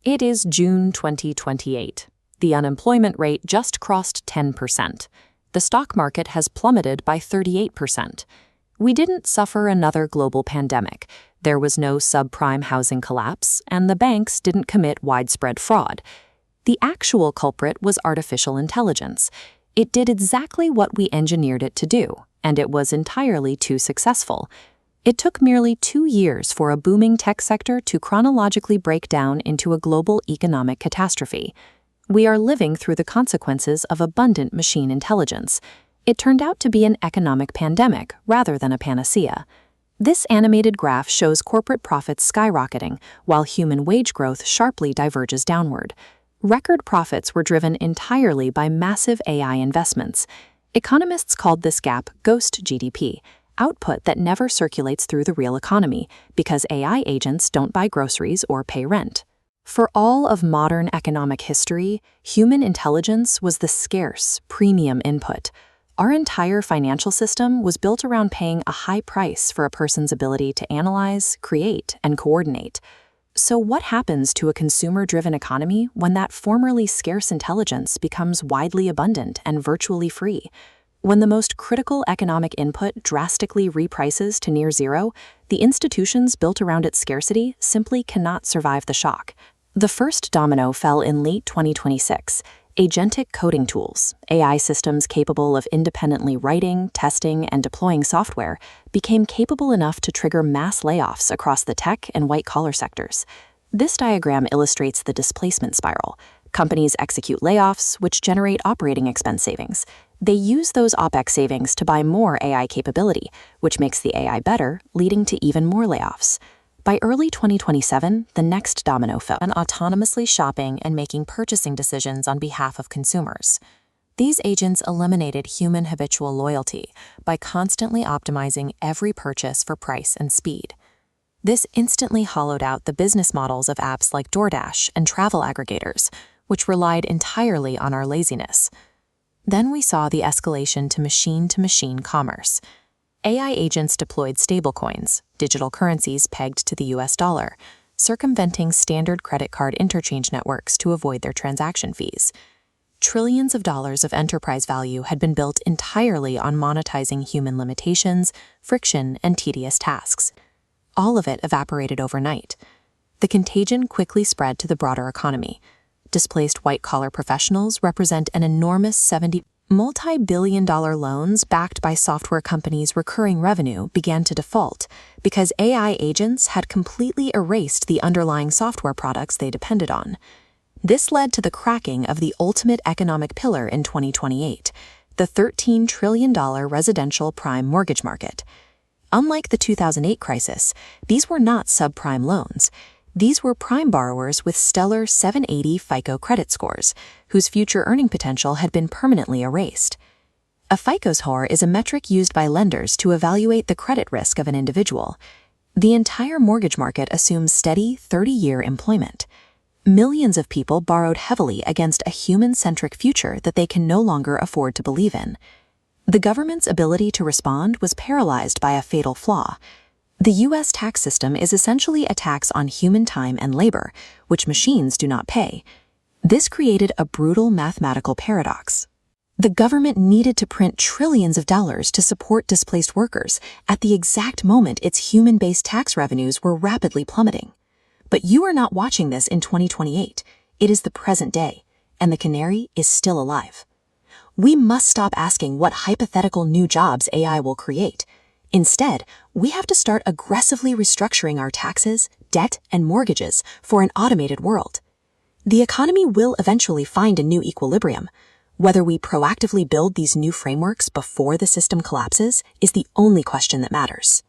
It is June 2028. The unemployment rate just crossed 10%. The stock market has plummeted by 38%. We didn't suffer another global pandemic. There was no subprime housing collapse, and the banks didn't commit widespread fraud. The actual culprit was artificial intelligence. It did exactly what we engineered it to do, and it was entirely too successful. It took merely 2 years for a booming tech sector to chronologically break down into a global economic catastrophe. We are living through the consequences of abundant machine intelligence. It turned out to be an economic pandemic rather than a panacea. This animated graph shows corporate profits skyrocketing, while human wage growth sharply diverges downward. Record profits were driven entirely by massive AI investments. Economists called this gap ghost GDP, output that never circulates through the real economy because AI agents don't buy groceries or pay rent. For all of modern economic history, human intelligence was the scarce, premium input. Our entire financial system was built around paying a high price for a person's ability to analyze, create, and coordinate. So what happens to a consumer-driven economy when that formerly scarce intelligence becomes widely abundant and virtually free? When the most critical economic input drastically reprices to near zero, the institutions built around its scarcity simply cannot survive the shock. The first domino fell in late 2026. Agentic coding tools, AI systems capable of independently writing, testing, and deploying software, became capable enough to trigger mass layoffs across the tech and white-collar sectors. This diagram illustrates the displacement spiral. Companies execute layoffs, which generate operating expense savings. They use those OpEx savings to buy more AI capability, which makes the AI better, leading to even more layoffs. By early 2027, the next domino fell, and autonomously shopping and making purchasing decisions on behalf of consumers. These agents eliminated human habitual loyalty by constantly optimizing every purchase for price and speed. This instantly hollowed out the business models of apps like DoorDash and travel aggregators, which relied entirely on our laziness. Then we saw the escalation to machine-to-machine commerce. AI agents deployed stablecoins, digital currencies pegged to the US dollar, circumventing standard credit card interchange networks to avoid their transaction fees. Trillions of dollars of enterprise value had been built entirely on monetizing human limitations, friction, and tedious tasks. All of it evaporated overnight. The contagion quickly spread to the broader economy. Displaced white-collar professionals represent an enormous multi-billion-dollar loans backed by software companies' recurring revenue began to default because AI agents had completely erased the underlying software products they depended on. This led to the cracking of the ultimate economic pillar in 2028, the $13 trillion residential prime mortgage market. Unlike the 2008 crisis, these were not subprime loans. These were prime borrowers with stellar 780 FICO credit scores, whose future earning potential had been permanently erased. A FICO score is a metric used by lenders to evaluate the credit risk of an individual. The entire mortgage market assumes steady 30-year employment. Millions of people borrowed heavily against a human-centric future that they can no longer afford to believe in. The government's ability to respond was paralyzed by a fatal flaw. The U.S. tax system is essentially a tax on human time and labor, which machines do not pay. This created a brutal mathematical paradox. The government needed to print trillions of dollars to support displaced workers at the exact moment its human-based tax revenues were rapidly plummeting. But you are not watching this in 2028. It is the present day, and the canary is still alive. We must stop asking what hypothetical new jobs AI will create. Instead, we have to start aggressively restructuring our taxes, debt, and mortgages for an automated world. The economy will eventually find a new equilibrium. Whether we proactively build these new frameworks before the system collapses is the only question that matters.